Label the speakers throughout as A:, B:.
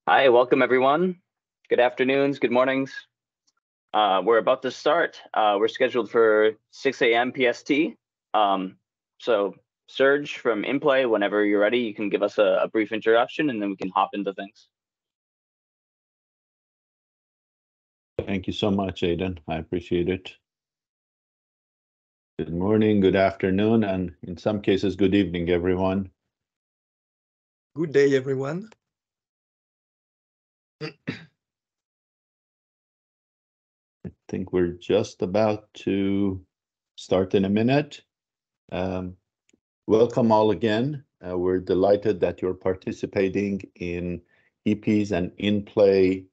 A: Hi, welcome everyone. Good afternoons, good mornings. We're about to start. We're scheduled for 6 a.m. PST. So Serge from InPlay, whenever you're ready, you can give us a brief introduction and then we can hop into things.
B: Thank you so much, Aidan. I appreciate it. Good morning, good afternoon, and in some cases, good evening, everyone.
C: Good day, everyone.
B: I think we're just about to start in a minute. Welcome all again. We're delighted that you're participating in EP's and InPlay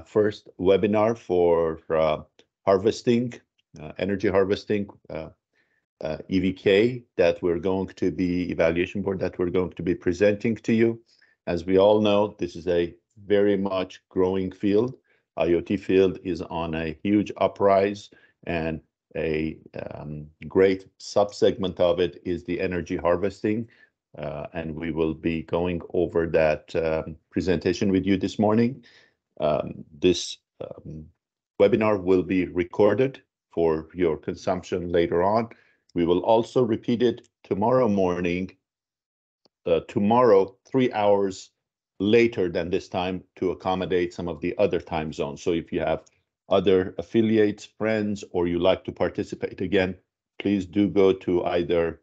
B: first webinar for harvesting, energy harvesting EVK that we're going to be, evaluation board that we're going to be presenting to you. As we all know, this is a very much growing field. IoT field is on a huge uprise, and a great subsegment of it is the energy harvesting. And we will be going over that presentation with you this morning. This webinar will be recorded for your consumption later on. We will also repeat it tomorrow morning, tomorrow 3 hours later than this time to accommodate some of the other time zones. So if you have other affiliates, friends, or you like to participate again, please do go to either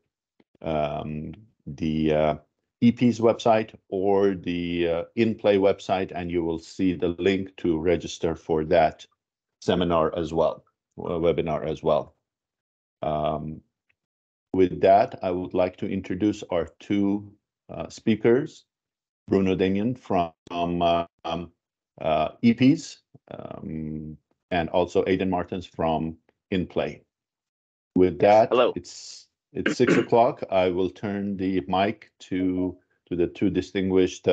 B: the EP's website or the InPlay website, and you will see the link to register for that seminar as well, webinar as well. With that, I would like to introduce our two speakers, Bruno Damian from EP's, and also Aidan Martins from InPlay. With that,
A: Hello.
B: It's 6 o'clock. I will turn the mic to the two distinguished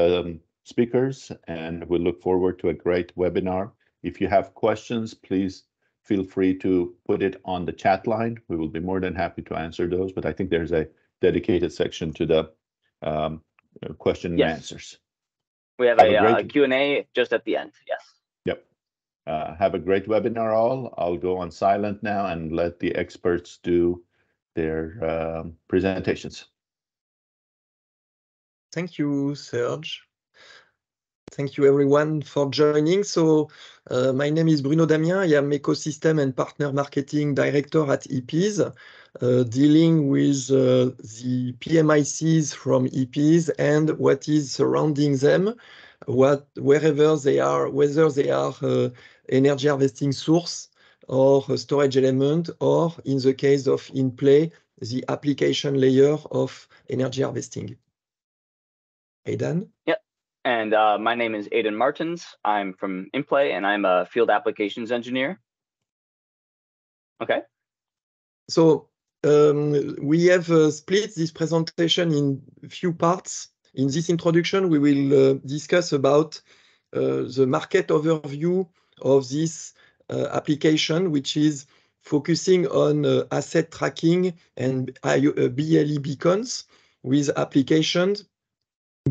B: speakers, and we look forward to a great webinar. If you have questions, please feel free to put it on the chat line. We will be more than happy to answer those, but I think there's a dedicated section to the question and answers.
A: We have a Q&A just at the end, yes.
B: Yep. Have a great webinar all. I'll go on silent now and let the experts do their presentations.
C: Thank you, Serge. Thank you, everyone, for joining. So my name is Bruno Damien. I am Ecosystem and Partner Marketing Director at EP's, dealing with the PMICs from EP's and what is surrounding them, wherever they are, whether they are energy harvesting source or storage element, or in the case of InPlay, the application layer of energy harvesting. Aidan?
A: Yep. And my name is Aidan Martins. I'm from InPlay, and I'm a field applications engineer. Okay.
C: So we have split this presentation in a few parts. In this introduction, we will discuss about the market overview of this application, which is focusing on asset tracking and BLE beacons, with applications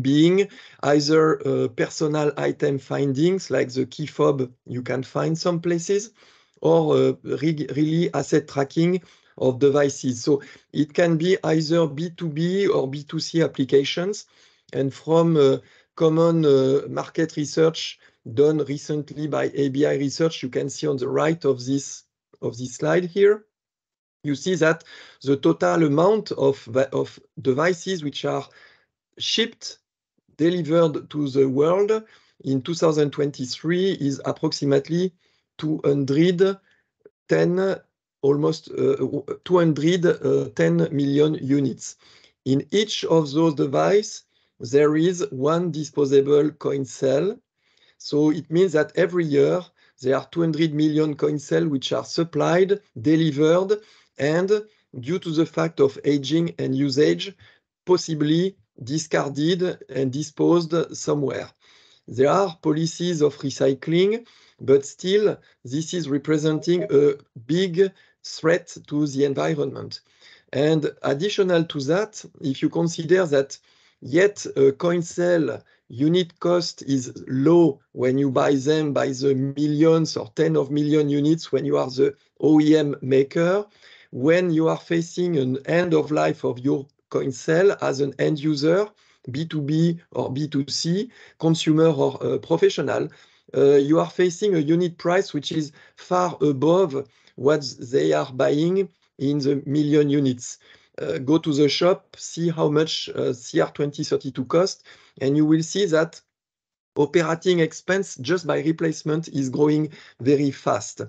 C: being either personal item findings, like the key fob you can find some places, or really asset tracking of devices. So it can be either B2B or B2C applications. And from common market research done recently by ABI Research, you can see on the right of this slide here, you see that the total amount of devices which are shipped, delivered to the world in 2023 is approximately 210, almost 210 million units. In each of those devices, there is one disposable coin cell. So it means that every year there are 200 million coin cells which are supplied, delivered, and due to the fact of aging and usage, possibly discarded and disposed somewhere. There are policies of recycling, but still this is representing a big threat to the environment. And additional to that, if you consider that yet a coin cell unit cost is low when you buy them by the millions or 10 of million units when you are the OEM maker. When you are facing an end of life of your coin cell as an end user, B2B or B2C, consumer or professional, you are facing a unit price which is far above what they are buying in the million units. Go to the shop, see how much CR2032 costs, and you will see that operating expense just by replacement is growing very fast.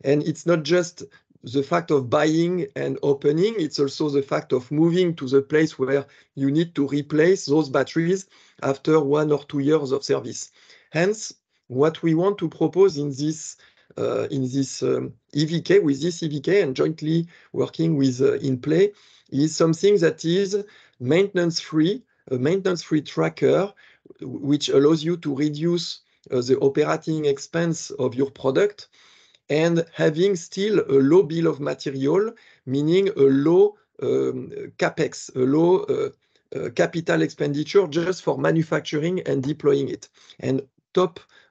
C: And it's not just the fact of buying and opening, it's also the fact of moving to the place where you need to replace those batteries after 1 or 2 years of service. Hence, what we want to propose in this EVK, with this EVK and jointly working with InPlay, is something that is maintenance-free, a maintenance-free tracker, which allows you to reduce the operating expense of your product and having still a low bill of material, meaning a low capex, a low capital expenditure just for manufacturing and deploying it. And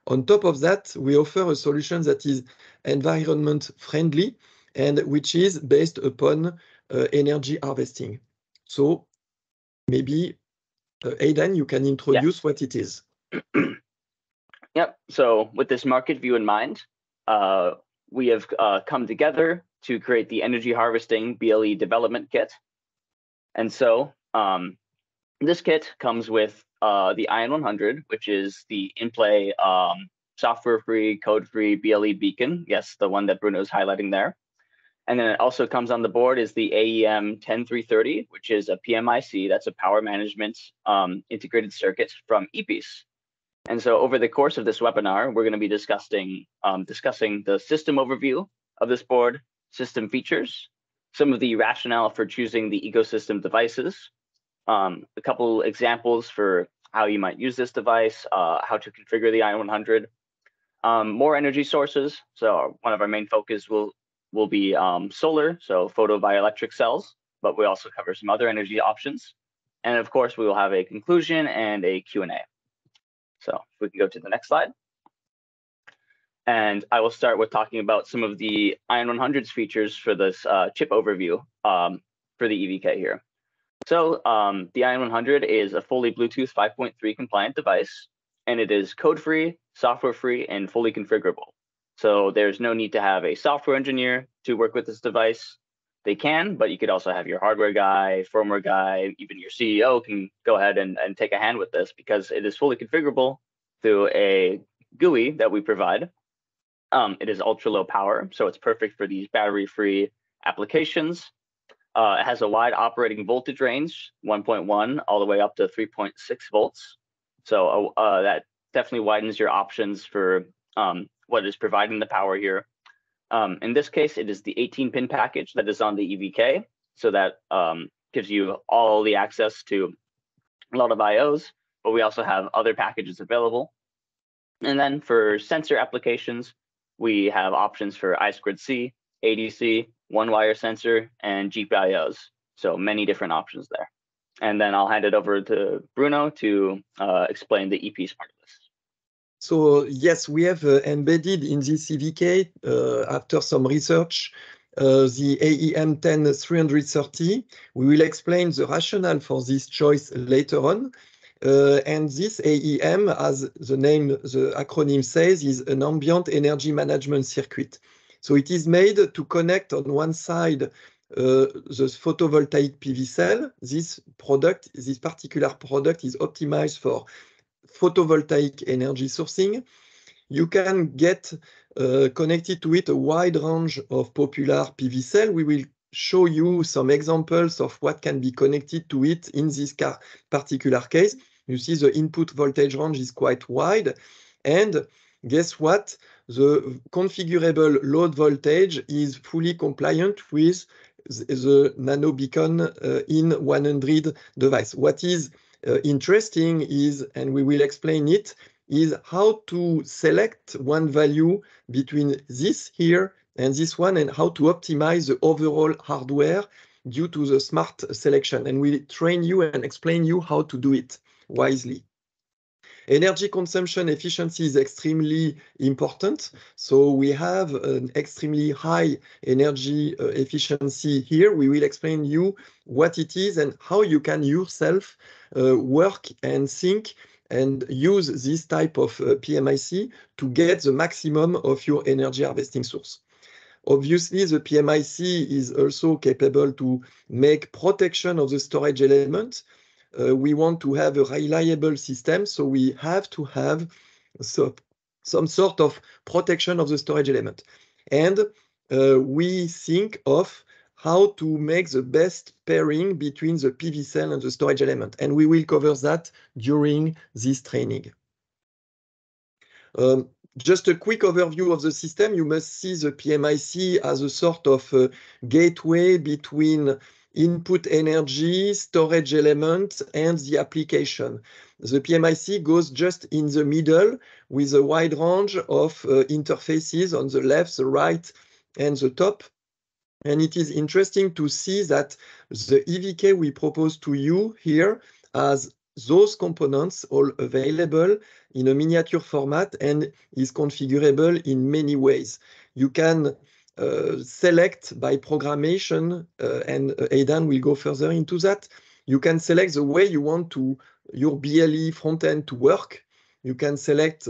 C: on top of that, we offer a solution that is environment friendly and which is based upon energy harvesting. So maybe Aidan, you can introduce what it is.
A: Yep. So with this market view in mind, we have come together to create the Energy Harvesting BLE Development Kit. And so this kit comes with the Ion 100, which is the InPlay software-free, code-free BLE beacon. Yes, the one that Bruno is highlighting there. And then it also comes on the board is the AEM 10330, which is a PMIC, that's a power management integrated circuit from ePiece. And so over the course of this webinar, we're going to be discussing the system overview of this board, system features, some of the rationale for choosing the ecosystem devices, a couple examples for how you might use this device, how to configure the Ion 100, more energy sources. So one of our main focus will be solar, so photovoltaic cells, but we also cover some other energy options. And of course, we will have a conclusion and a Q&A. So if we can go to the next slide. And I will start with talking about some of the Ion 100's features for this chip overview for the EVK here. So the Ion 100 is a fully Bluetooth 5.3 compliant device, and it is code-free, software-free, and fully configurable. So there's no need to have a software engineer to work with this device. They can, but you could also have your hardware guy, firmware guy, even your CEO can go ahead and take a hand with this because it is fully configurable through a GUI that we provide. It is ultra low power, so it's perfect for these battery-free applications. It has a wide operating voltage range, 1.1 all the way up to 3.6 volts. So that definitely widens your options for what is providing the power here. In this case, it is the 18-pin package that is on the EVK. So that gives you all the access to a lot of IOs, but we also have other packages available. And then for sensor applications, we have options for I2C, ADC, one-wire sensor, and GPIOs. So many different options there. And then I'll hand it over to Bruno to explain the ePiece part of this.
C: So yes, we have embedded in this EVK, after some research, the AEM 10330. We will explain the rationale for this choice later on. And this AEM, as the acronym says, is an ambient energy management circuit. So it is made to connect on one side the photovoltaic PV cell. This particular product is optimized for photovoltaic energy sourcing. You can get connected to it a wide range of popular PV cell. We will show you some examples of what can be connected to it in this particular case. You see the input voltage range is quite wide. And guess what? The configurable load voltage is fully compliant with the NanoBeacon in 100 device. What is interesting is, and we will explain it, is how to select one value between this here and this one, and how to optimize the overall hardware due to the smart selection. And we'll train you and explain you how to do it wisely. Energy consumption efficiency is extremely important. So we have an extremely high energy efficiency here. We will explain you what it is and how you can yourself work and think and use this type of PMIC to get the maximum of your energy harvesting source. Obviously, the PMIC is also capable to make protection of the storage element. We want to have a reliable system, so we have to have some sort of protection of the storage element. And we think of how to make the best pairing between the PV cell and the storage element. And we will cover that during this training. Just a quick overview of the system. You must see the PMIC as a sort of gateway between input energy, storage element, and the application. The PMIC goes just in the middle with a wide range of interfaces on the left, the right, and the top. And it is interesting to see that the EVK we propose to you here has those components all available in a miniature format and is configurable in many ways. You can select by programmation, and Aidan will go further into that. You can select the way you want your BLE front end to work. You can select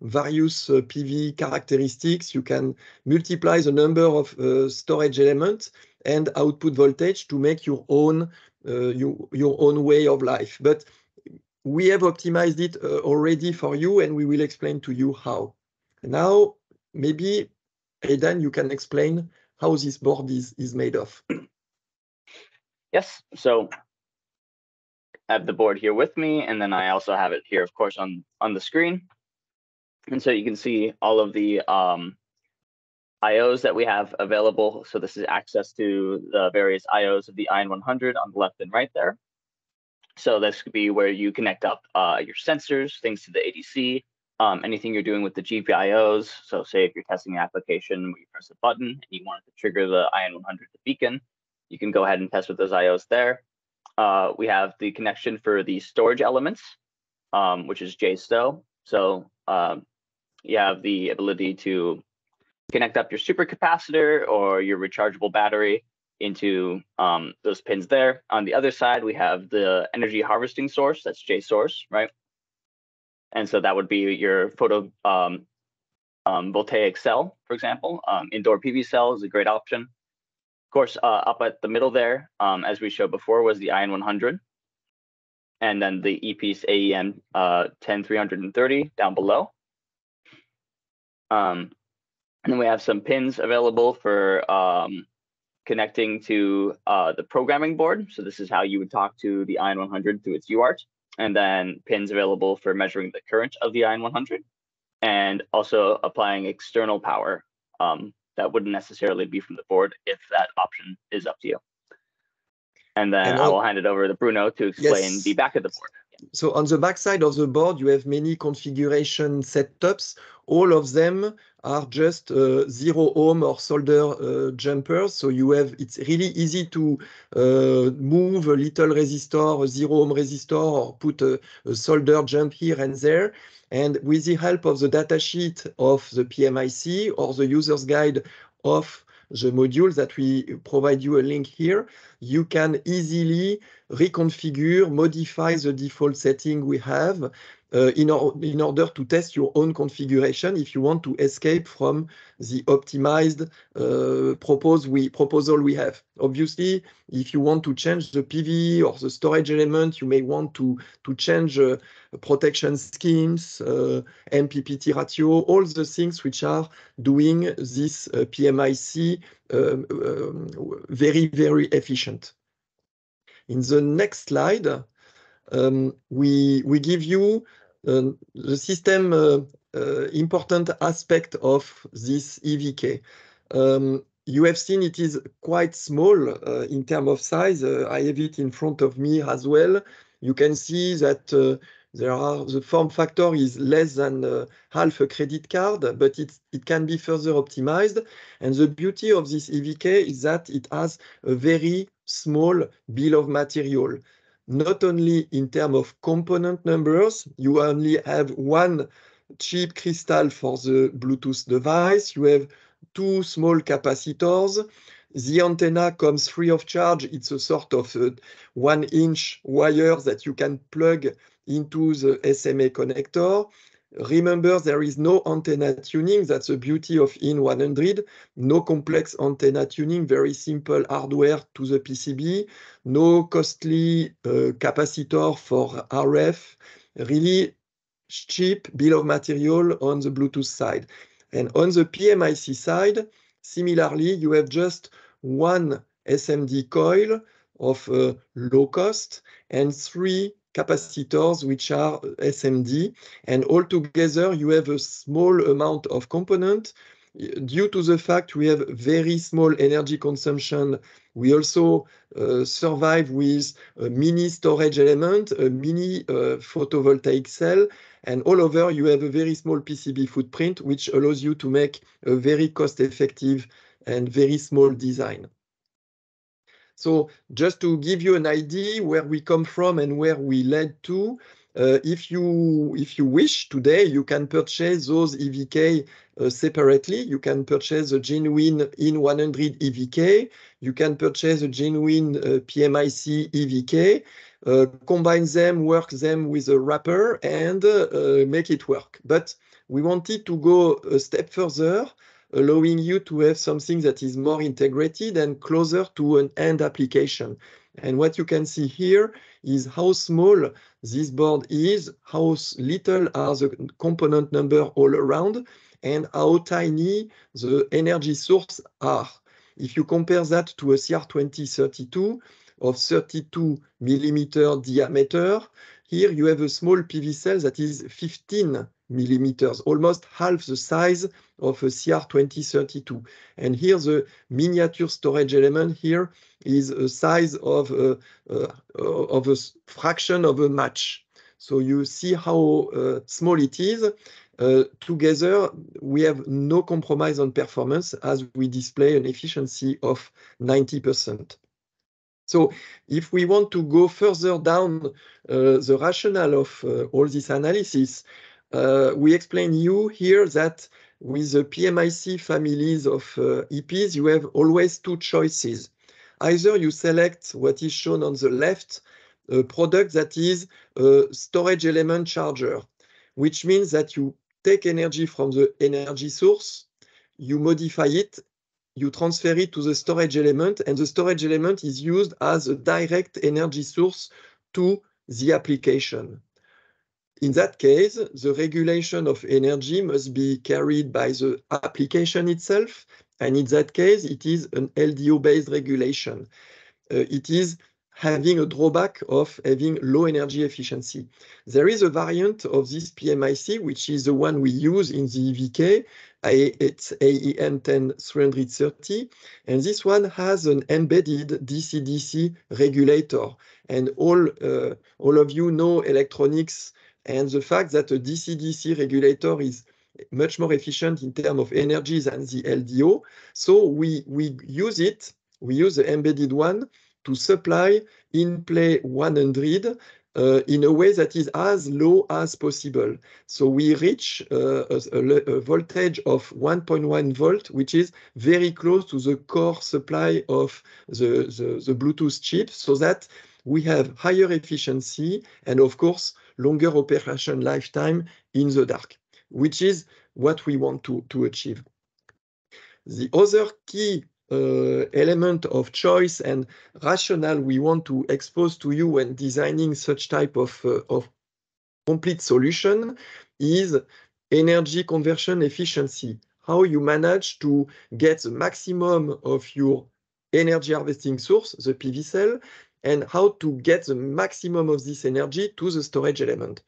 C: various PV characteristics. You can multiply the number of storage elements and output voltage to make your own way of life. But we have optimized it already for you, and we will explain to you how. Now, maybe, Aidan, you can explain how this board is made of.
A: Yes, so I have the board here with me, and then I also have it here, of course, on the screen. And so you can see all of the IOs that we have available. So this is access to the various IOs of the IN100 on the left and right there. So this could be where you connect up your sensors, things to the ADC, anything you're doing with the GPIOs. So say if you're testing an application where you press a button and you want it to trigger the IN100 beacon, you can go ahead and test with those IOs there. We have the connection for the storage elements, which is JSTO. So you have the ability to connect up your supercapacitor or your rechargeable battery into those pins there. On the other side, we have the energy harvesting source, that's JSource, right? And so that would be your voltaic cell, for example. Indoor PV cell is a great option. Of course, up at the middle there, as we showed before, was the IN100. And then the ePiece AEM 10330 down below. And then we have some pins available for connecting to the programming board. So this is how you would talk to the IN100 through its UART. And then pins available for measuring the current of the IN100 and also applying external power that wouldn't necessarily be from the board if that option is up to you. And then I will hand it over to Bruno to explain the back of the board.
C: So on the back side of the board, you have many configuration setups. All of them are just 0 ohm or solder jumpers. So it's really easy to move a little resistor, a 0 ohm resistor, or put a solder jump here and there. And with the help of the datasheet of the PMIC or the user's guide of the module that we provide you a link here, you can easily reconfigure, modify the default setting we have in order to test your own configuration if you want to escape from the optimized proposal we have. Obviously, if you want to change the PV or the storage element, you may want to change protection schemes, MPPT ratio, all the things which are doing this PMIC very, very efficient. In the next slide, we give you the system important aspect of this EVK. You have seen it is quite small in terms of size. I have it in front of me as well. You can see that the form factor is less than half a credit card, but it can be further optimized. And the beauty of this EVK is that it has a very small bill of material. not only in terms of component numbers, you only have one chip crystal for the Bluetooth device, you have two small capacitors. The antenna comes free of charge. It's a sort of 1-inch wire that you can plug into the SMA connector. Remember, there is no antenna tuning. That's the beauty of IN100. No complex antenna tuning, very simple hardware to the PCB. No costly capacitor for RF. Really cheap bill of material on the Bluetooth side. And on the PMIC side, similarly, you have just one SMD coil of low cost and three capacitors which are SMD, and altogether you have a small amount of component. Due to the fact we have very small energy consumption, we also survive with a mini storage element, a mini photovoltaic cell, and all over you have a very small PCB footprint, which allows you to make a very cost-effective and very small design. So just to give you an idea where we come from and where we led to, if you wish today, you can purchase those EVK separately. You can purchase a genuine IN100 EVK. You can purchase a genuine PMIC EVK. Combine them, work them with a wrapper, and make it work. But we wanted to go a step further, allowing you to have something that is more integrated and closer to an end application. And what you can see here is how small this board is, how little are the component number all around, and how tiny the energy source are. If you compare that to a CR2032 of 32 millimeter diameter, here you have a small PV cell that is 15 millimeters, almost half the size of a CR2032. And here the miniature storage element here is a size of a fraction of a match. So you see how small it is. Together, we have no compromise on performance as we display an efficiency of 90%. So if we want to go further down the rationale of all this analysis, we explain you here that with the PMIC families of EPs, you have always two choices. Either you select what is shown on the left, a product that is a storage element charger, which means that you take energy from the energy source, you modify it, you transfer it to the storage element, and the storage element is used as a direct energy source to the application. In that case, the regulation of energy must be carried by the application itself, and in that case, it is an LDO-based regulation. It is having a drawback of having low energy efficiency. There is a variant of this PMIC, which is the one we use in the EVK. It's AEM10330, and this one has an embedded DC-DC regulator. And all of you know electronics and the fact that a DC-DC regulator is much more efficient in terms of energy than the LDO. So we use it, we use the embedded one to supply InPlay 100 in a way that is as low as possible. So we reach a voltage of 1.1 volt, which is very close to the core supply of the Bluetooth chip, so that we have higher efficiency and, of course, longer operation lifetime in the dark, which is what we want to achieve. The other key element of choice and rationale we want to expose to you when designing such type of complete solution is energy conversion efficiency. How you manage to get the maximum of your energy harvesting source, the PV cell, and how to get the maximum of this energy to the storage element.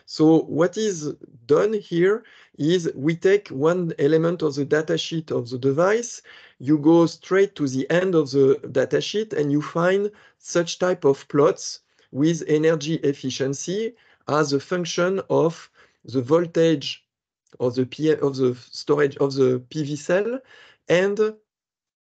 C: So what is done here is we take one element of the datasheet of the device, you go straight to the end of the datasheet, and you find such type of plots with energy efficiency as a function of the voltage of the storage of the PV cell and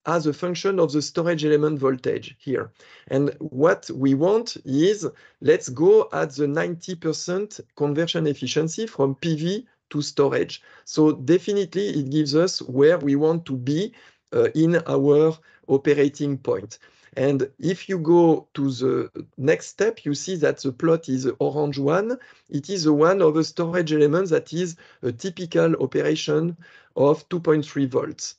C: as a function of the storage element voltage here. And what we want is, let's go at the 90% conversion efficiency from PV to storage. So definitely it gives us where we want to be in our operating point. And if you go to the next step, you see that the plot is the orange one. It is the one of a storage element that is a typical operation of 2.3 volts.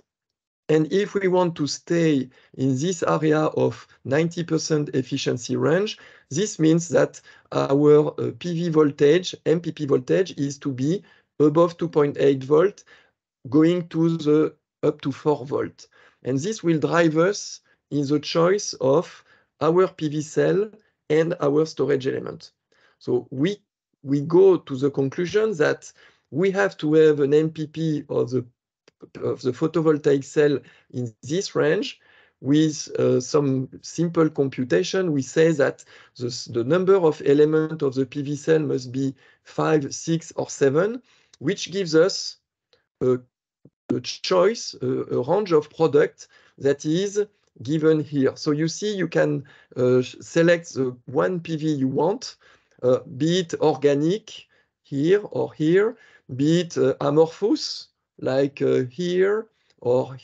C: And if we want to stay in this area of 90% efficiency range, this means that our PV voltage, MPP voltage, is to be above 2.8 volt, going to the up to 4 volt. And this will drive us in the choice of our PV cell and our storage element. So we go to the conclusion that we have to have an MPP of the photovoltaic cell in this range. With some simple computation, we say that the number of elements of the PV cell must be 5, 6, or 7, which gives us a choice, a range of product that is given here. So you see, you can select the one PV you want, be it organic here or here, be it amorphous, like here, or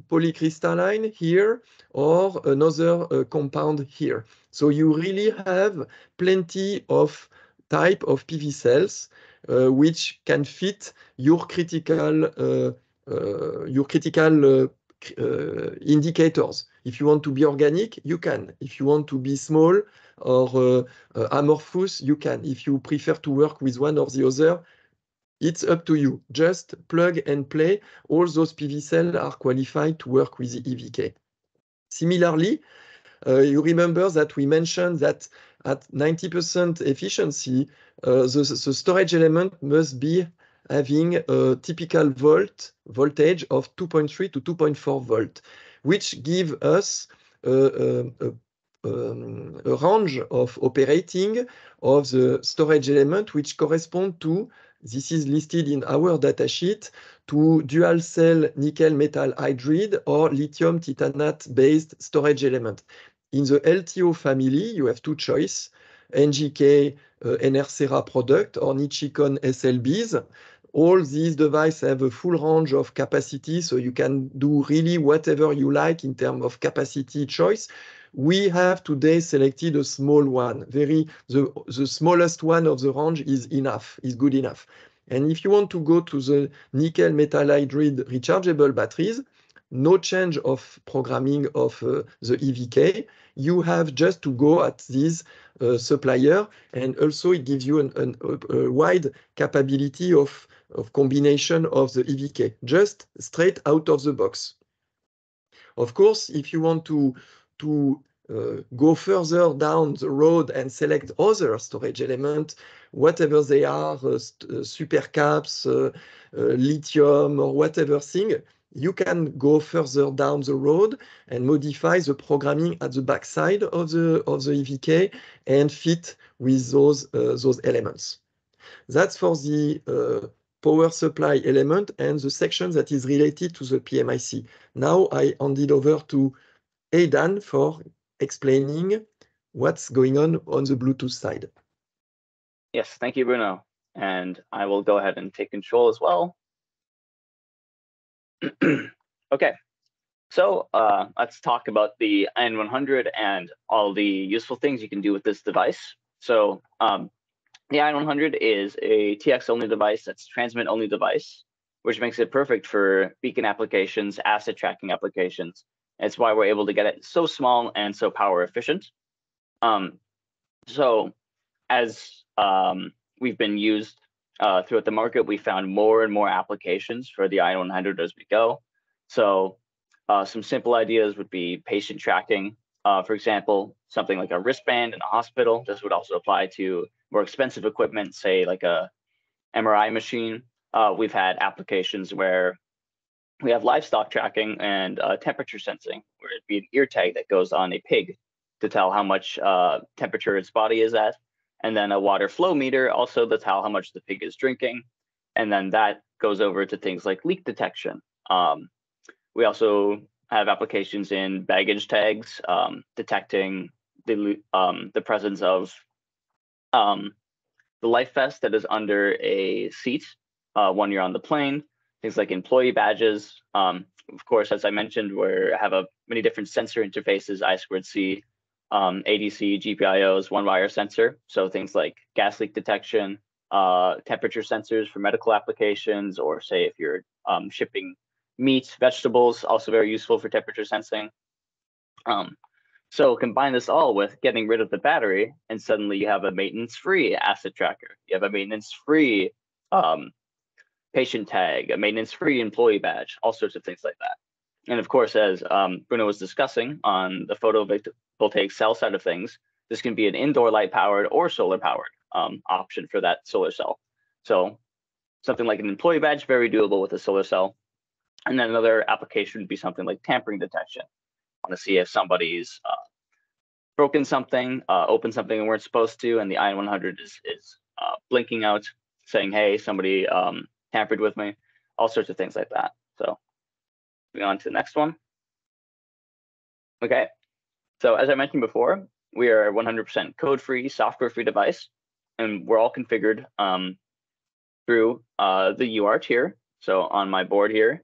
C: polycrystalline here, or another compound here. So you really have plenty of type of PV cells which can fit your critical indicators. If you want to be organic, you can. If you want to be small or amorphous, you can. If you prefer to work with one or the other, it's up to you. Just plug and play. All those PV cells are qualified to work with the EVK. Similarly, you remember that we mentioned that at 90% efficiency, the storage element must be having a typical voltage of 2.3 to 2.4 volt, which give us a range of operating of the storage element which correspond to, this is listed in our datasheet, to dual cell nickel metal hydride or lithium titanate based storage element. In the LTO family, you have two choices, NGK NRCERA product or Nichicon SLBs. All these devices have a full range of capacity, so you can do really whatever you like in terms of capacity choice. We have today selected a small one. The smallest one of the range is enough, is good enough. And if you want to go to the nickel metal hydride rechargeable batteries, no change of programming of the EVK. You have just to go at this supplier, and also it gives you a wide capability of combination of the EVK, just straight out of the box. Of course, if you want to go further down the road and select other storage elements, whatever they are, supercaps, lithium, or whatever thing, you can go further down the road and modify the programming at the backside of the EVK and fit with those elements. That's for the power supply element and the section that is related to the PMIC. Now I hand it over to Aidan for explaining what's going on the Bluetooth side.
A: Yes, thank you, Bruno. And I will go ahead and take control as well. Okay, so let's talk about the IN100 and all the useful things you can do with this device. So the IN100 is a TX-only device, that's transmit-only device, which makes it perfect for beacon applications, asset tracking applications. That's why we're able to get it so small and so power efficient. So as we've been used throughout the market, we found more and more applications for the IN100 as we go. So some simple ideas would be patient tracking. For example, something like a wristband in a hospital. This would also apply to more expensive equipment, say like a MRI machine. We've had applications where we have livestock tracking and temperature sensing, where it'd be an ear tag that goes on a pig to tell how much temperature its body is at. And then a water flow meter also to tell how much the pig is drinking. And then that goes over to things like leak detection. We also have applications in baggage tags, detecting the presence of the life vest that is under a seat when you're on the plane, things like employee badges. Of course, as I mentioned, we have many different sensor interfaces, I2C, ADC, GPIOs, one-wire sensor. So things like gas leak detection, temperature sensors for medical applications, or say if you're shipping meat, vegetables, also very useful for temperature sensing. So combine this all with getting rid of the battery, and suddenly you have a maintenance-free asset tracker. You have a maintenance-free patient tag, a maintenance-free employee badge, all sorts of things like that. And of course, as Bruno was discussing on the photovoltaic cell side of things, this can be an indoor light-powered or solar-powered option for that solar cell. So something like an employee badge, very doable with a solar cell. And then another application would be something like tampering detection. I want to see if somebody's broken something, opened something they weren't supposed to, and the IN100 is blinking out, saying, hey, somebody tampered with me, all sorts of things like that. So moving on to the next one. Okay, so as I mentioned before, we are a 100% code-free, software-free device, and we're all configured through the UART here. So on my board here,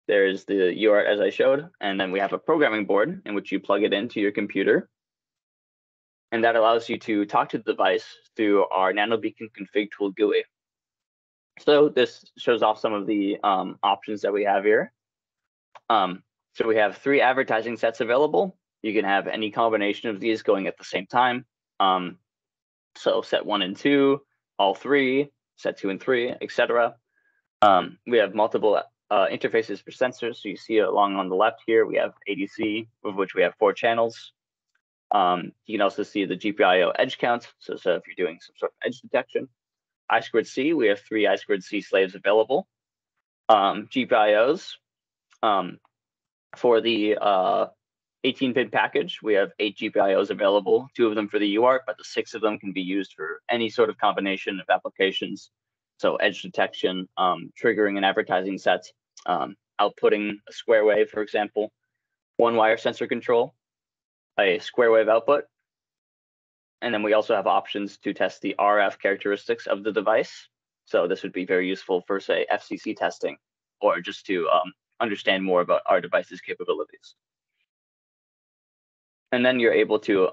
A: there's the UART as I showed, and then we have a programming board in which you plug it into your computer. And that allows you to talk to the device through our NanoBeacon config tool GUI. So this shows off some of the options that we have here. So we have 3 advertising sets available. You can have any combination of these going at the same time. So set 1 and 2, all 3, set 2 and 3, etc. We have multiple interfaces for sensors. So you see along on the left here, we have ADC, of which we have 4 channels. You can also see the GPIO edge count. So if you're doing some sort of edge detection. I2C, we have 3 I2C slaves available. GPIOs, for the 18-pin package, we have 8 GPIOs available, 2 of them for the UART, but the 6 of them can be used for any sort of combination of applications. So edge detection, triggering an advertising set, outputting a square wave, for example, one-wire sensor control, a square wave output. And then we also have options to test the RF characteristics of the device. So this would be very useful for, say, FCC testing, or just to understand more about our device's capabilities. And then you're able to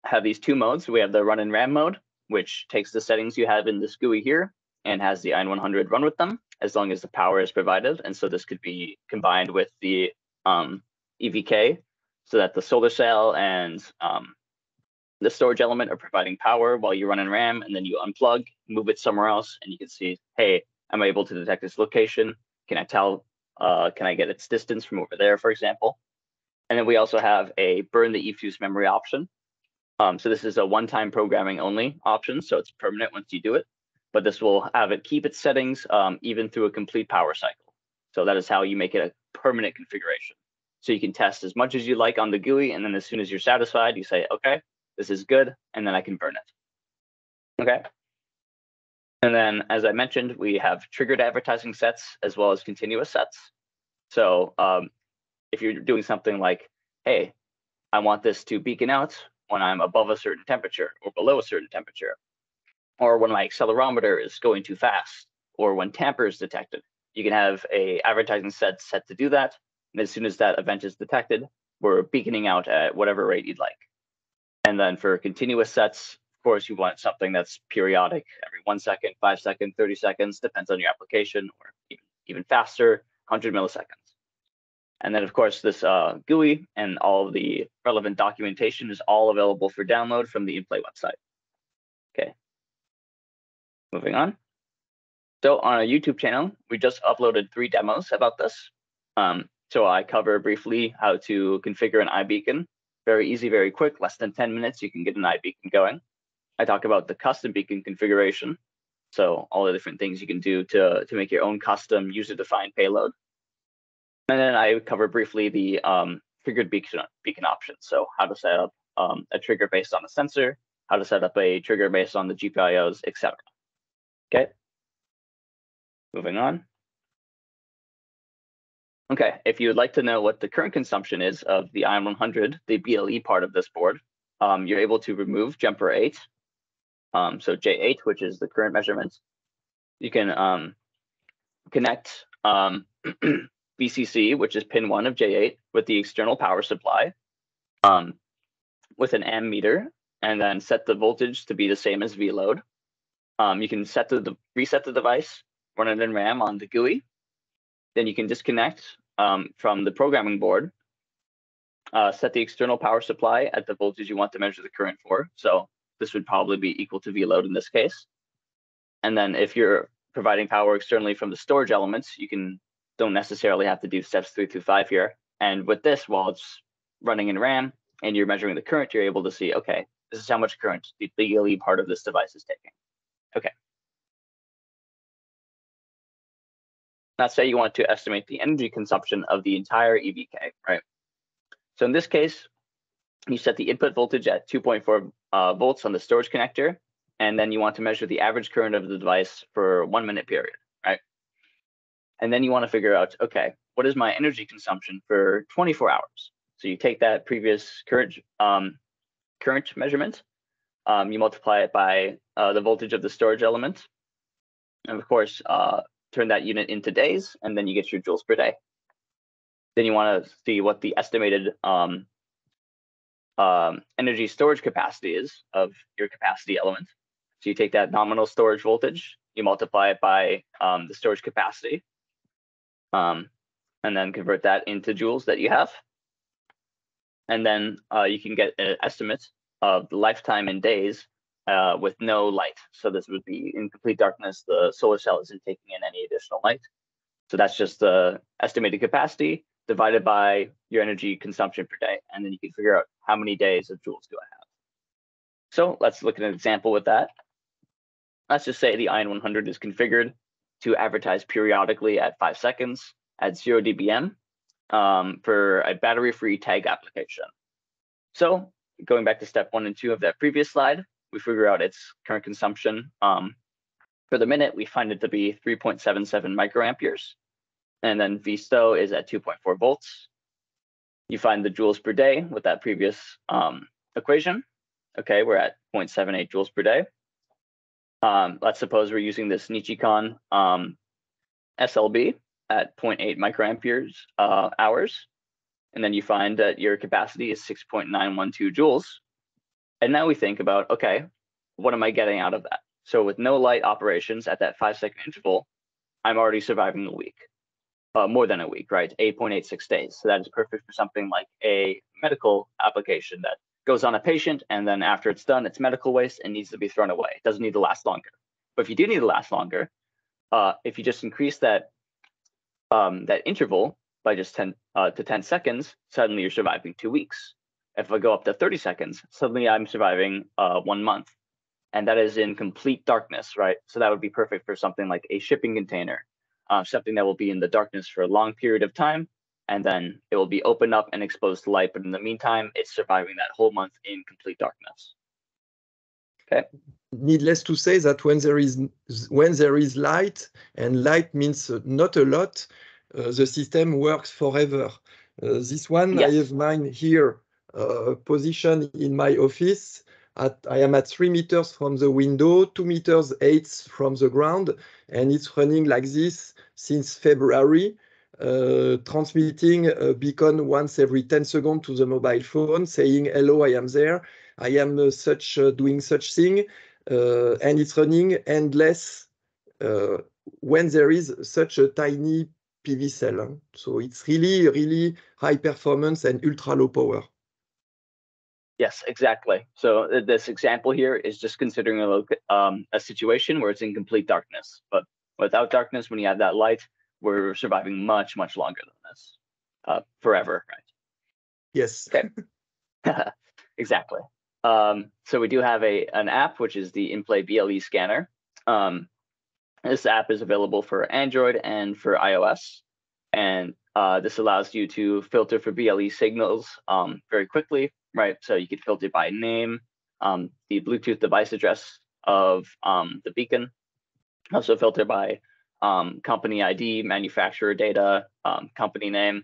A: have these 2 modes. We have the run and RAM mode, which takes the settings you have in this GUI here and has the IN100 run with them, as long as the power is provided. And so this could be combined with the EVK, so that the solar cell and the storage element are providing power while you run in RAM, and then you unplug, move it somewhere else, and you can see, hey, I'm able to detect this location. Can I tell, can I get its distance from over there, for example? And then we also have a burn the eFuse memory option. So this is a one-time programming only option, so it's permanent once you do it, but this will have it keep its settings even through a complete power cycle. So that is how you make it a permanent configuration. So you can test as much as you like on the GUI, and then as soon as you're satisfied, you say, okay, this is good, and then I can burn it. Okay. And then, as I mentioned, we have triggered advertising sets as well as continuous sets. So if you're doing something like, hey, I want this to beacon out when I'm above a certain temperature or below a certain temperature, or when my accelerometer is going too fast, or when tamper is detected, you can have a advertising set to do that. And as soon as that event is detected, we're beaconing out at whatever rate you'd like. And then for continuous sets, of course, you want something that's periodic, every 1 second, 5 seconds, 30 seconds, depends on your application, or even faster, 100 milliseconds. And then, of course, this GUI and all the relevant documentation is all available for download from the InPlay website. Okay, moving on. So on our YouTube channel, we just uploaded 3 demos about this. So I cover briefly how to configure an iBeacon. Very easy, very quick, less than 10 minutes, you can get an iBeacon going. I talk about the custom beacon configuration. So all the different things you can do to make your own custom user-defined payload. And then I cover briefly the triggered beacon options. So how to set up a trigger based on a sensor, how to set up a trigger based on the GPIOs, etc. Okay, moving on. Okay, if you would like to know what the current consumption is of the Ion 100, the BLE part of this board, you're able to remove jumper 8, so J8, which is the current measurement. You can connect VCC, which is pin 1 of J8, with the external power supply with an ammeter, and then set the voltage to be the same as VLoad. You can reset the device, run it in RAM on the GUI. Then you can disconnect from the programming board, set the external power supply at the voltage you want to measure the current for. So this would probably be equal to VLoad in this case. And then if you're providing power externally from the storage elements, you don't necessarily have to do steps 3 through 5 here. And with this, while it's running in RAM and you're measuring the current, you're able to see, okay, this is how much current the BLE part of this device is taking. Okay. Let's say you want to estimate the energy consumption of the entire EVK, right? So in this case, you set the input voltage at 2.4 volts on the storage connector, and then you want to measure the average current of the device for 1 minute period, right? And then you want to figure out, okay, what is my energy consumption for 24 hours? So you take that previous current measurement, you multiply it by the voltage of the storage element, and of course, turn that unit into days, and then you get your joules per day. Then you want to see what the estimated energy storage capacity is of your capacity element. So you take that nominal storage voltage, you multiply it by the storage capacity, and then convert that into joules that you have. And then you can get an estimate of the lifetime in days with no light. So this would be in complete darkness. The solar cell isn't taking in any additional light. So that's just the estimated capacity divided by your energy consumption per day. And then you can figure out how many days of joules do I have. So let's look at an example with that. Let's just say the Ion 100 is configured to advertise periodically at 5 seconds at 0 dBm for a battery-free tag application. So going back to step 1 and 2 of that previous slide, we figure out its current consumption. For the minute, we find it to be 3.77 microamperes. And then VSTO is at 2.4 volts. You find the joules per day with that previous equation. Okay, we're at 0.78 joules per day. Let's suppose we're using this Nichicon SLB at 0.8 microamperes hours. And then you find that your capacity is 6.912 joules. And now we think about, okay, what am I getting out of that? So with no light operations at that 5-second interval, I'm already surviving a week, more than a week, right? 8.86 days. So that is perfect for something like a medical application that goes on a patient, and then after it's done, it's medical waste and needs to be thrown away. It doesn't need to last longer. But if you do need to last longer, if you just increase that that interval by just 10 to 10 seconds, suddenly you're surviving 2 weeks. If I go up to 30 seconds, suddenly I'm surviving 1 month. And that is in complete darkness, right? So that would be perfect for something like a shipping container, something that will be in the darkness for a long period of time, and then it will be opened up and exposed to light. But in the meantime, it's surviving that whole month in complete darkness. Okay.
C: Needless to say that when there is light, and light means not a lot, the system works forever. This one, yes. I have mine here, positioned in my office. I am at 3 meters from the window, 2 meters 8 from the ground, and it's running like this since February, transmitting a beacon once every 10 seconds to the mobile phone, saying, hello, I am there. I am doing such thing, and it's running endless when there is such a tiny PV cell. So it's really, really high performance and ultra low power.
A: Yes, exactly. So this example here is just considering a situation where it's in complete darkness. But without darkness, when you have that light, we're surviving much, much longer than this, forever, right?
C: Yes.
A: Okay. Exactly. So we do have an app, which is the InPlay BLE scanner. This app is available for Android and for iOS. And this allows you to filter for BLE signals very quickly, right? So you could filter by name, the Bluetooth device address of the beacon, also filter by company ID, manufacturer data, company name.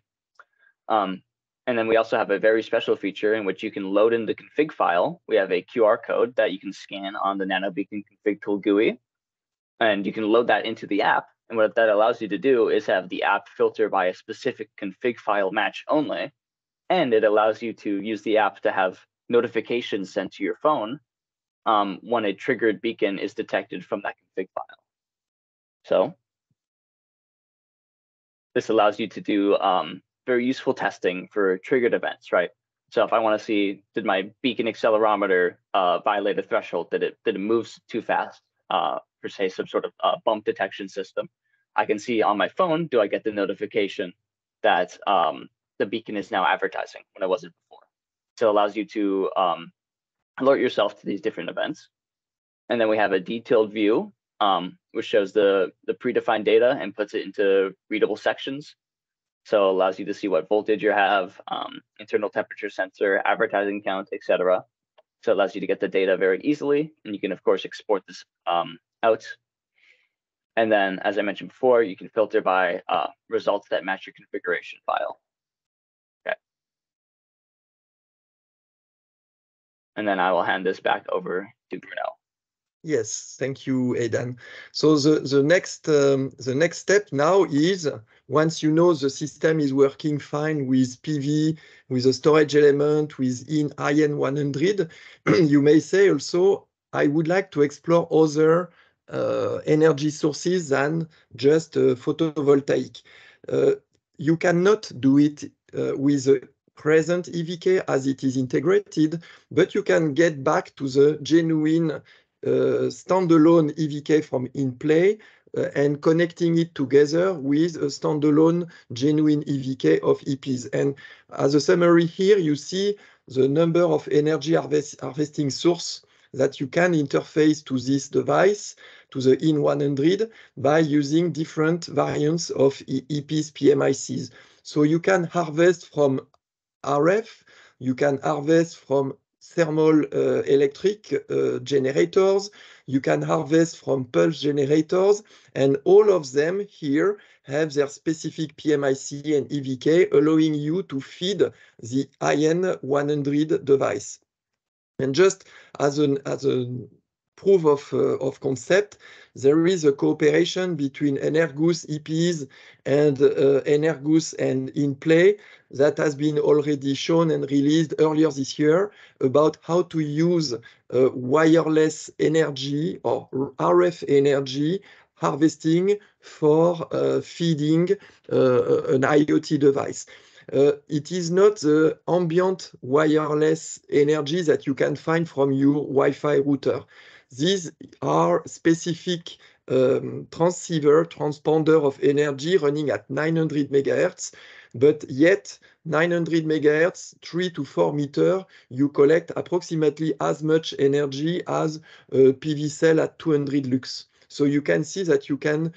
A: And then we also have a very special feature in which you can load in the config file. We have a QR code that you can scan on the NanoBeacon config tool GUI, and you can load that into the app. And what that allows you to do is have the app filter by a specific config file match only. And it allows you to use the app to have notifications sent to your phone when a triggered beacon is detected from that config file. So this allows you to do very useful testing for triggered events, right? So if I want to see, did my beacon accelerometer violate a threshold? Did it move too fast for, say, some sort of bump detection system? I can see on my phone, do I get the notification that the beacon is now advertising when it wasn't before? So it allows you to alert yourself to these different events. And then we have a detailed view, which shows the predefined data and puts it into readable sections. So it allows you to see what voltage you have, internal temperature sensor, advertising count, etc. So it allows you to get the data very easily. And you can, of course, export this out. And then, as I mentioned before, you can filter by results that match your configuration file. Okay. And then I will hand this back over to Bruno.
C: Yes, thank you, Aidan. So the next step now is, once you know the system is working fine with PV, with a storage element, with IN100, you may say also, I would like to explore other energy sources than just photovoltaic. You cannot do it with the present EVK as it is integrated, but you can get back to the genuine standalone EVK from InPlay and connecting it together with a standalone genuine EVK of EPs. And as a summary here, you see the number of energy harvesting source that you can interface to this device, to the IN100, by using different variants of EPs PMICs. So you can harvest from RF, you can harvest from thermal electric generators, you can harvest from pulse generators, and all of them here have their specific PMIC and EVK, allowing you to feed the IN100 device. And just as a proof of concept, there is a cooperation between Energus EPs and Energus and InPlay that has been already shown and released earlier this year about how to use wireless energy or RF energy harvesting for feeding an IoT device. It is not the ambient wireless energy that you can find from your Wi-Fi router. These are specific transponder of energy running at 900 megahertz, but yet 900 megahertz, 3 to 4 meters, you collect approximately as much energy as a PV cell at 200 lux. So you can see that you can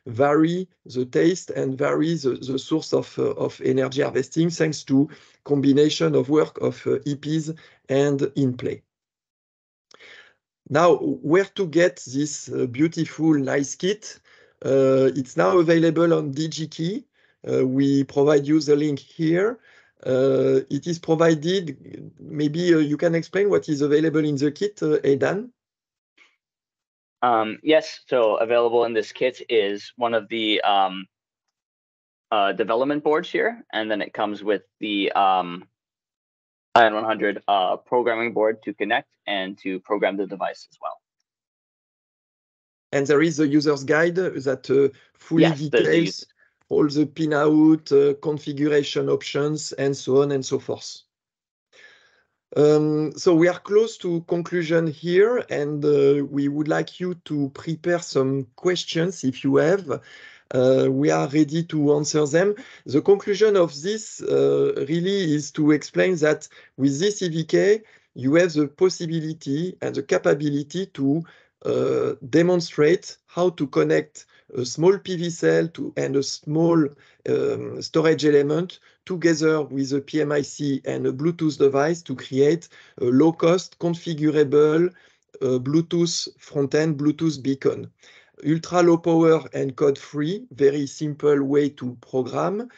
C: vary the taste and vary the source of energy harvesting thanks to combination of work of EPs and InPlay. Now, where to get this beautiful, nice kit? It's now available on DigiKey. We provide you the link here. It is provided, maybe you can explain what is available in the kit, Aidan?
A: Yes, so available in this kit is one of the development boards here, and then it comes with the IN100 programming board to connect and to program the device as well.
C: And there is a user's guide that fully details all the pinout, configuration options, and so on and so forth. So we are close to conclusion here, and we would like you to prepare some questions if you have. We are ready to answer them. The conclusion of this really is to explain that with this EVK, you have the possibility and the capability to demonstrate how to connect a small PV cell and a small storage element together with a PMIC and a Bluetooth device to create a low-cost, configurable Bluetooth front-end, Bluetooth beacon. ultra low power and code free, very simple way to program.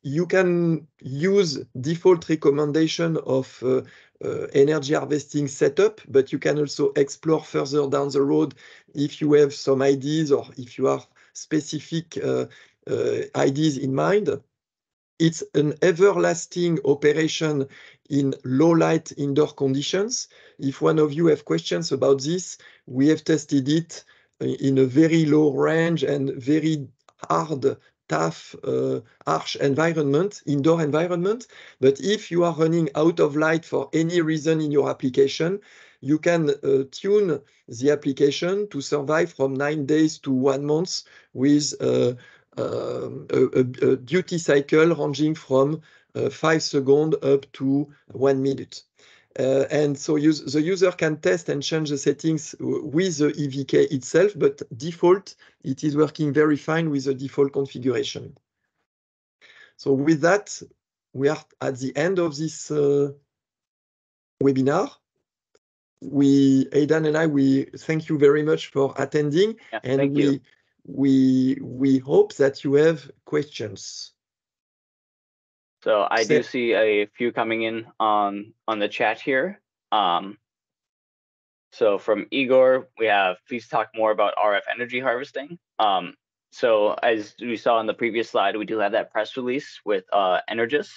C: You can use default recommendation of energy harvesting setup, but you can also explore further down the road if you have some ideas or if you have specific ideas in mind. It's an everlasting operation in low light indoor conditions. If one of you have questions about this, we have tested it in a very low range and very hard, tough, harsh environment, indoor environment. But if you are running out of light for any reason in your application, you can tune the application to survive from 9 days to 1 month with a duty cycle ranging from 5 seconds up to 1 minute. And so the user can test and change the settings with the EVK itself, but default, it is working very fine with the default configuration. So with that, we are at the end of this webinar. Aidan and I, we thank you very much for attending, and
A: thank you.
C: We hope that you have questions.
A: So I do see a few coming in on the chat here. So from Igor, we have, please talk more about RF energy harvesting. So as we saw in the previous slide, we do have that press release with Energis,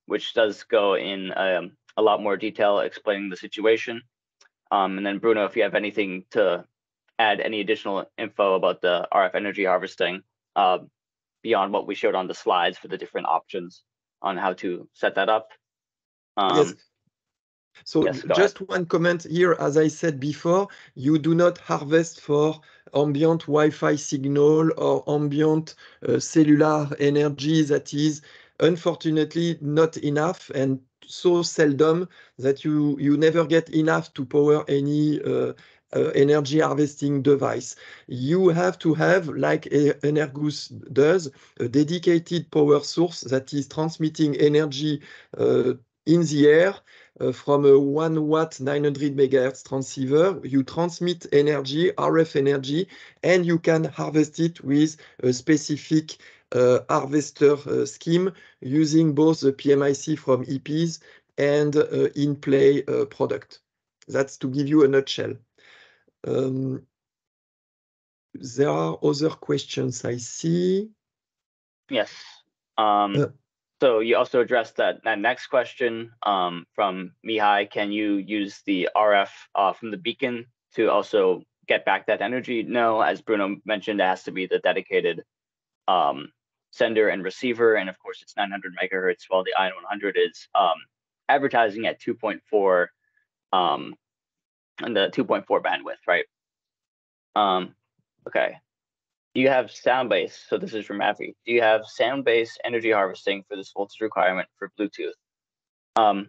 A: which does go in a lot more detail explaining the situation. And then Bruno, if you have anything to add, any additional info about the RF energy harvesting beyond what we showed on the slides for the different options on how to set that up.
C: Yes. So
A: yes,
C: just one comment here, as I said before, you do not harvest for ambient Wi-Fi signal or ambient cellular energy that is unfortunately not enough and so seldom that you never get enough to power any energy harvesting device. You have to have, like Energus does, a dedicated power source that is transmitting energy in the air from a 1 watt 900 megahertz transceiver. You transmit energy, RF energy, and you can harvest it with a specific harvester scheme using both the PMIC from EPs and InPlay product. That's to give you a nutshell. There are other questions I see.
A: Yes. So you also addressed that next question from Mihai. Can you use the RF from the beacon to also get back that energy? No, as Bruno mentioned, it has to be the dedicated sender and receiver. And of course, it's 900 megahertz, while the IN 100 is advertising at 2.4 and the 2.4 bandwidth, right? Okay. Do you have sound-based? So this is from Avi. Do you have sound-based energy harvesting for this voltage requirement for Bluetooth? I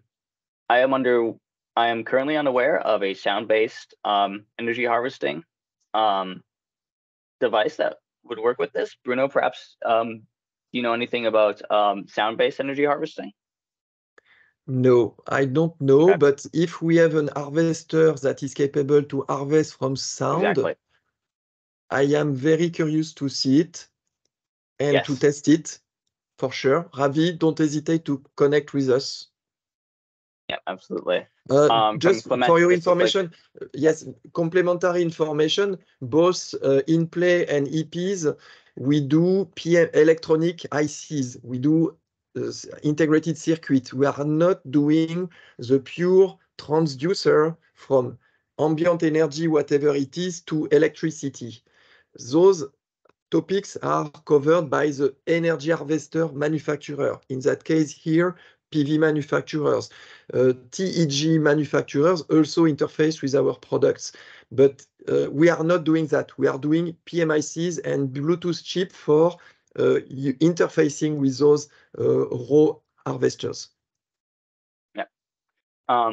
A: am currently unaware of a sound-based energy harvesting device that would work with this. Bruno, perhaps do you know anything about sound-based energy harvesting?
C: No, I don't know,
A: Okay.
C: but if we have an harvester that is capable to harvest from sound,
A: exactly.
C: I am very curious to see it and to test it for sure. Ravi, don't hesitate to connect with us.
A: Yeah, absolutely.
C: Just for your information, yes, complementary information, both InPlay and EPs, we do PM electronic ICs. We do integrated circuit. We are not doing the pure transducer from ambient energy, whatever it is, to electricity. Those topics are covered by the energy harvester manufacturer. In that case here, PV manufacturers. TEG manufacturers also interface with our products. But we are not doing that. We are doing PMICs and Bluetooth chip for interfacing with those raw harvesters.
A: Yeah.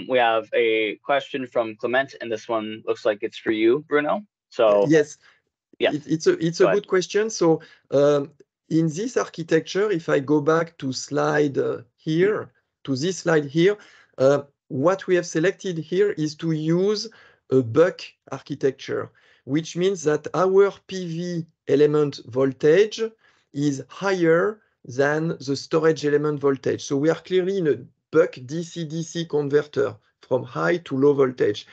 A: We have a question from Clement, and this one looks like it's for you, Bruno. So
C: yes.
A: Yeah.
C: It's a good question. So in this architecture, if I go back to slide here, to this slide here, what we have selected here is to use a buck architecture. which means that our PV element voltage is higher than the storage element voltage. So we are clearly in a buck DC-DC converter from high to low voltage.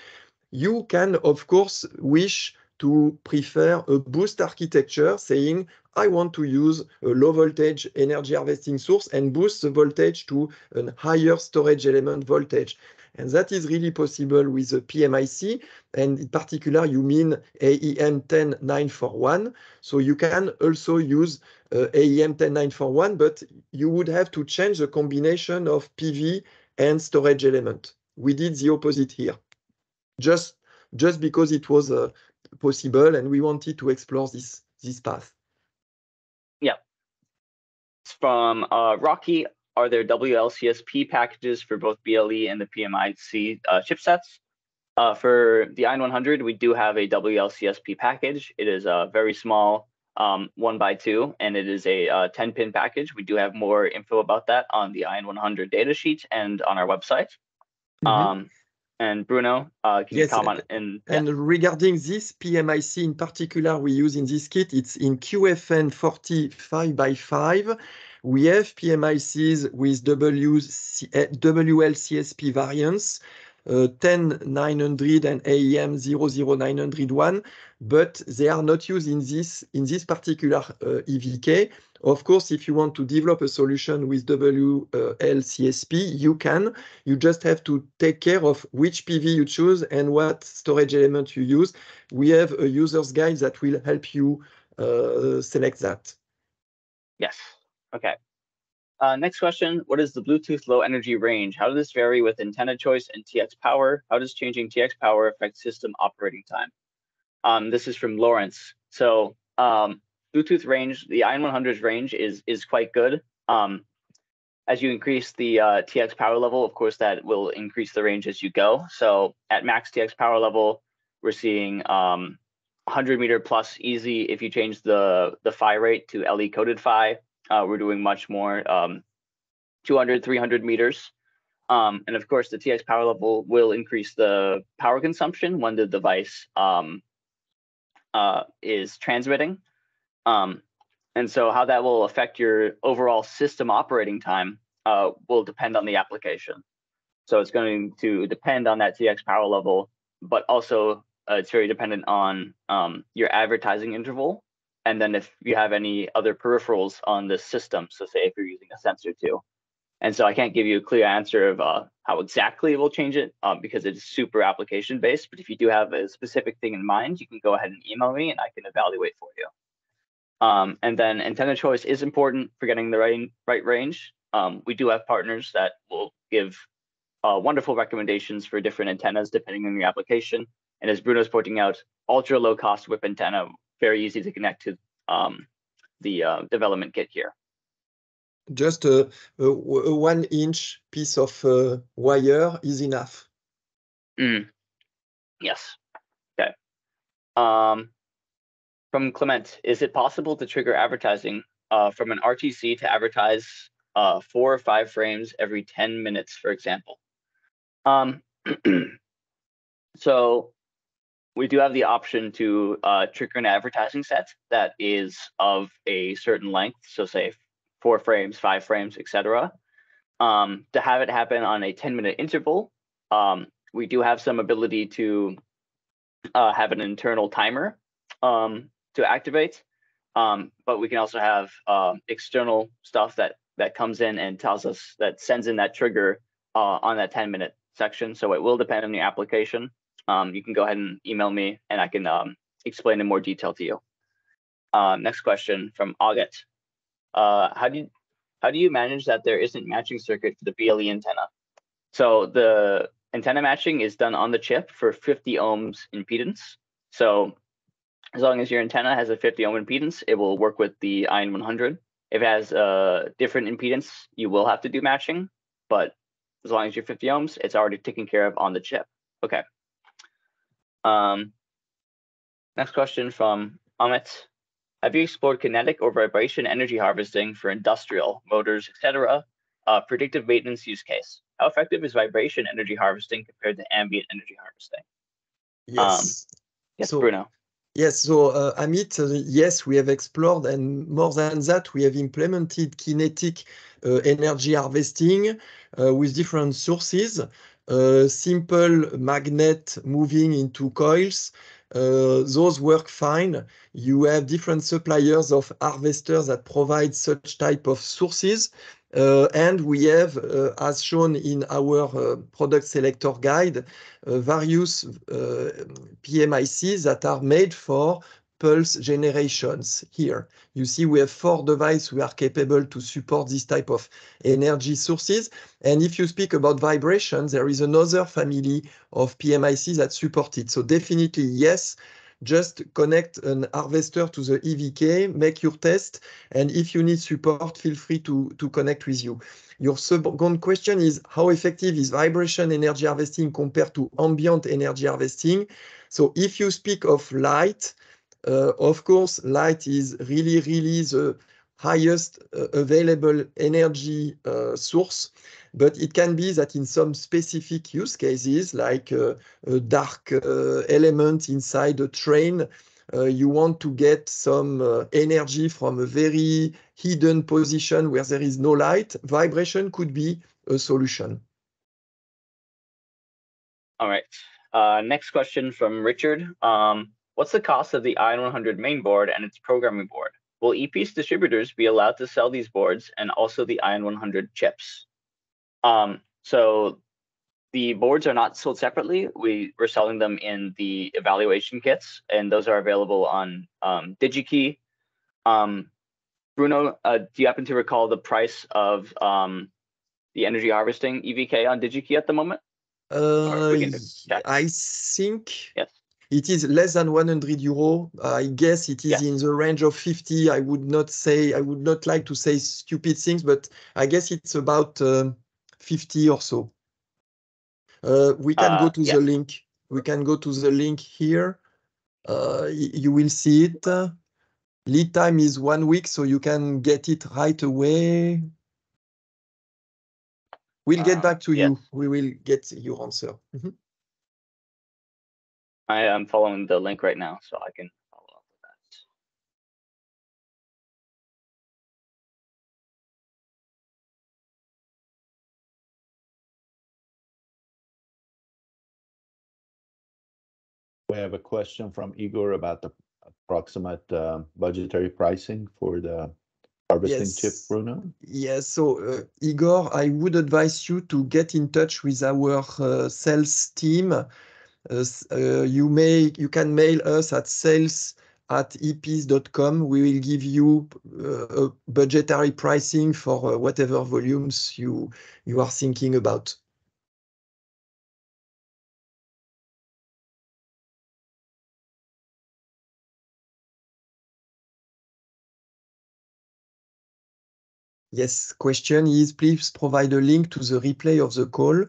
C: You can, of course, wish to prefer a boost architecture, saying, I want to use a low voltage energy harvesting source and boost the voltage to a higher storage element voltage. And that is really possible with the PMIC. And in particular, you mean AEM 10941. So you can also use AEM 10941, but you would have to change the combination of PV and storage element. We did the opposite here, just because it was possible and we wanted to explore this path.
A: Yeah. It's from Rocky. Are there WLCSP packages for both BLE and the PMIC chipsets? For the IN100, we do have a WLCSP package. It is a very small 1x2, and it is a 10-pin package. We do have more info about that on the IN100 datasheet and on our website. And Bruno, can you comment?
C: And regarding this PMIC in particular, we use in this kit, it's in QFN 40 5x5. We have PMICs with WLCSP variants, 10900 and AEM 00901, but they are not used in this particular EVK. Of course, if you want to develop a solution with WLCSP, you can. You just have to take care of which PV you choose and what storage element you use. We have a user's guide that will help you select that.
A: Yes. Okay. Next question. What is the Bluetooth low energy range? How does this vary with antenna choice and TX power? How does changing TX power affect system operating time? This is from Lawrence. So Bluetooth range, the IN100's range is quite good. As you increase the TX power level, of course, that will increase the range as you go. So at max TX power level, we're seeing 100 meter plus easy. If you change the PHY rate to LE coded PHY, we're doing much more, 200, 300 meters. And of course, the TX power level will increase the power consumption when the device is transmitting. And so how that will affect your overall system operating time will depend on the application. So it's going to depend on that TX power level, but also it's very dependent on your advertising interval. And then if you have any other peripherals on the system, so say if you're using a sensor too. And so I can't give you a clear answer of how exactly it will change it because it's super application based. But if you do have a specific thing in mind, you can go ahead and email me and I can evaluate for you. And then antenna choice is important for getting the right range. We do have partners that will give wonderful recommendations for different antennas depending on your application. And as Bruno's pointing out, ultra low cost whip antenna, very easy to connect to the development kit here.
C: Just a 1-inch piece of wire is enough.
A: Yes. Okay. From Clement, is it possible to trigger advertising from an RTC to advertise 4 or 5 frames every 10 minutes, for example? So we do have the option to trigger an advertising set that is of a certain length. So say 4 frames, 5 frames, etc. To have it happen on a 10-minute interval, we do have some ability to have an internal timer to activate, but we can also have external stuff that comes in and tells us, that sends in that trigger on that 10-minute section. So it will depend on the application. You can go ahead and email me and I can explain in more detail to you. Next question from Auget. How do you manage that there isn't matching circuit for the BLE antenna? So the antenna matching is done on the chip for 50 ohms impedance. So as long as your antenna has a 50 ohm impedance, it will work with the IN100. If it has a different impedance, you will have to do matching, but as long as you're 50 ohms, it's already taken care of on the chip. Okay. Next question from Amit. Have you explored kinetic or vibration energy harvesting for industrial, motors, etc.? Predictive maintenance use case. How effective is vibration energy harvesting compared to ambient energy harvesting?
C: Yes.
A: Yes,
C: So,
A: Bruno.
C: Yes, so Amit, yes, we have explored, and more than that, we have implemented kinetic energy harvesting with different sources, simple magnet moving into coils. Those work fine. You have different suppliers of harvesters that provide such type of sources. And we have, as shown in our product selector guide, various PMICs that are made for pulse generations. Here, you see we have 4 devices we are capable to support this type of energy sources. And if you speak about vibrations, there is another family of PMICs that support it. So definitely, yes, just connect an harvester to the EVK, make your test, and if you need support, feel free to connect with you. Your second question is, how effective is vibration energy harvesting compared to ambient energy harvesting? So if you speak of light, of course, light is really, really the highest available energy source. But it can be that in some specific use cases, like a dark element inside a train, you want to get some energy from a very hidden position where there is no light. Vibration could be a solution.
A: All right. Next question from Richard. What's the cost of the IN100 main board and its programming board? Will EP's distributors be allowed to sell these boards and also the IN100 chips? So the boards are not sold separately. We're selling them in the evaluation kits, and those are available on DigiKey. Bruno, do you happen to recall the price of the Energy Harvesting EVK on DigiKey at the moment?
C: I think
A: yes.
C: It is less than 100 euro. I guess it is in the range of 50. I would not like to say stupid things, but I guess it's about 50 or so. We can go to the link. We can go to the link here. You will see it. Lead time is 1 week, so you can get it right away. We'll get back to you. We will get your answer.
A: I am following the link right now, so I can follow up with that.
B: We have a question from Igor about the approximate budgetary pricing for the harvesting chip, Bruno?
C: Yes, so Igor, I would advise you to get in touch with our sales team. You can mail us at sales@eps.com. We will give you a budgetary pricing for whatever volumes you are thinking about. Yes, question is, please provide a link to the replay of the call.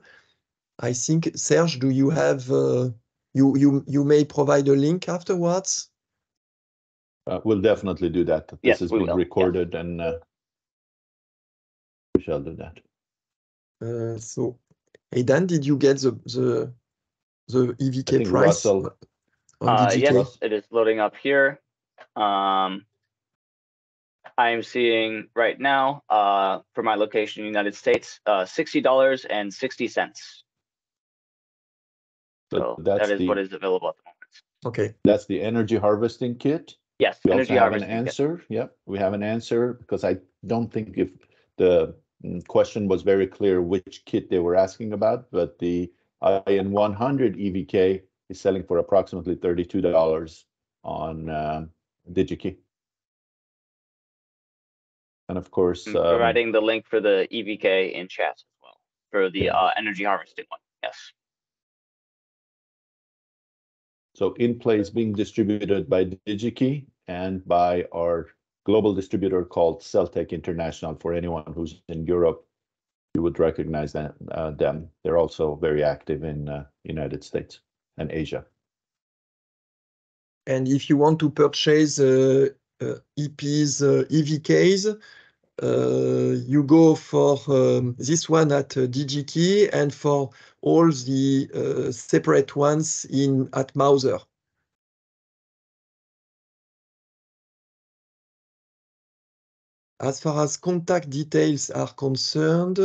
C: I think, Serge, do you have, you may provide a link afterwards?
B: We'll definitely do that. This is being recorded, and we shall do that.
C: So, Aidan, did you get the EVK price?
B: Russell.
A: Yes, it is loading up here. I am seeing right now for my location in the United States, $60.60. So that is what is available at the moment.
C: Okay.
B: That's the energy harvesting kit.
A: Yes,
B: we
A: energy
B: also have
A: harvesting
B: an answer. Kit. Yep, we have an answer because I don't think if the question was very clear which kit they were asking about, but the IN100 EVK is selling for approximately $32 on DigiKey. And of course,
A: I'm providing the link for the EVK in chat as well for the energy harvesting one. Yes.
B: So InPlay is being distributed by DigiKey and by our global distributor called Celtec International. For anyone who's in Europe, you would recognize them. They're also very active in United States and Asia.
C: And if you want to purchase EP's EVKs, you go for this one at DigiKey and for all the separate ones at Mouser. As far as contact details are concerned,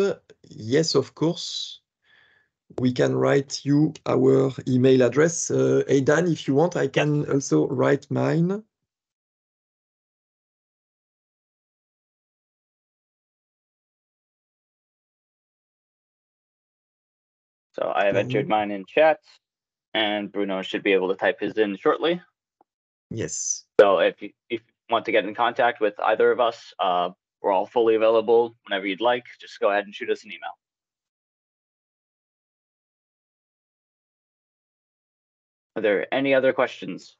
C: yes, of course. We can write you our email address. Aidan, if you want, I can also write mine.
A: So I have entered mine in chat, and Bruno should be able to type his in shortly.
C: Yes.
A: So if you want to get in contact with either of us, we're all fully available whenever you'd like. Just go ahead and shoot us an email. Are there any other questions?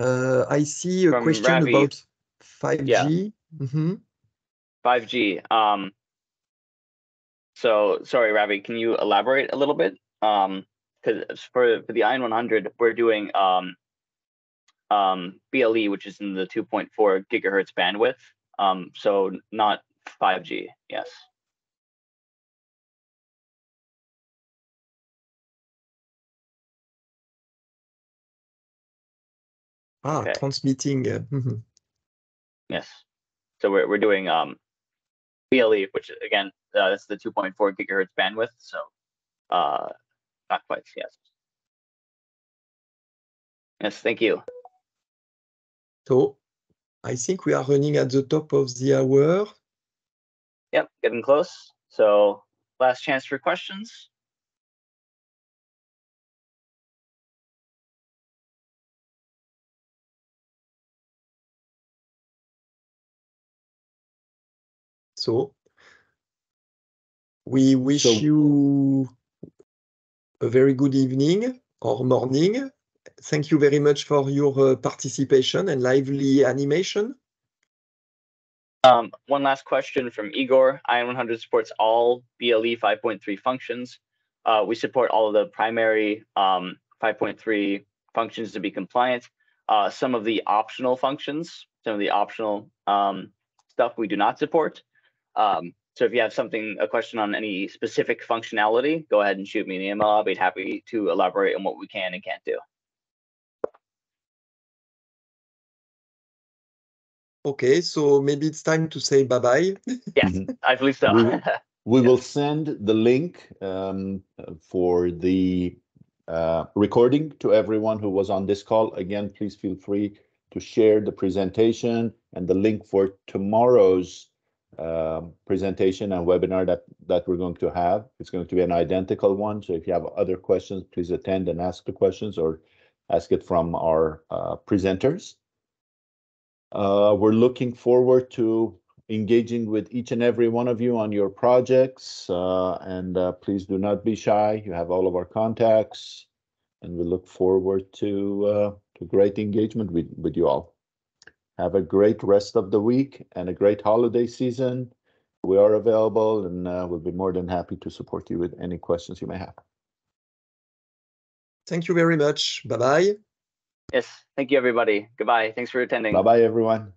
C: I see a
A: From
C: question
A: Ravi.
C: about 5G.
A: Yeah.
C: Mm-hmm.
A: 5G. So sorry, Ravi, can you elaborate a little bit? Because for the IN100, we're doing BLE, which is in the 2.4 gigahertz bandwidth. So not 5G. Yes. Okay.
C: Transmitting.
A: Yes. So we're doing BLE, which again, that's the 2.4 gigahertz bandwidth. So not quite. Yes. Yes. Thank you.
C: So I think we are running at the top of the hour.
A: Yep, getting close. So last chance for questions.
C: So we wish you a very good evening or morning. Thank you very much for your participation and lively animation.
A: One last question from Igor. IN100 supports all BLE 5.3 functions. We support all of the primary 5.3 functions to be compliant. Some of the optional functions, some of the optional stuff we do not support. So if you have a question on any specific functionality, go ahead and shoot me an email. I'll be happy to elaborate on what we can and can't do.
C: Okay, so maybe it's time to say bye-bye.
A: Yes, I believe so.
B: We will send the link for the recording to everyone who was on this call. Again, please feel free to share the presentation and the link for tomorrow's presentation and webinar that we're going to have. It's going to be an identical one. So if you have other questions, please attend and ask the questions or ask it from our presenters. We're looking forward to engaging with each and every one of you on your projects, and please do not be shy. You have all of our contacts, and we look forward to great engagement with you all. Have a great rest of the week and a great holiday season. We are available, and we'll be more than happy to support you with any questions you may have.
C: Thank you very much. Bye-bye.
A: Yes, thank you, everybody. Goodbye. Thanks for attending.
B: Bye-bye, everyone.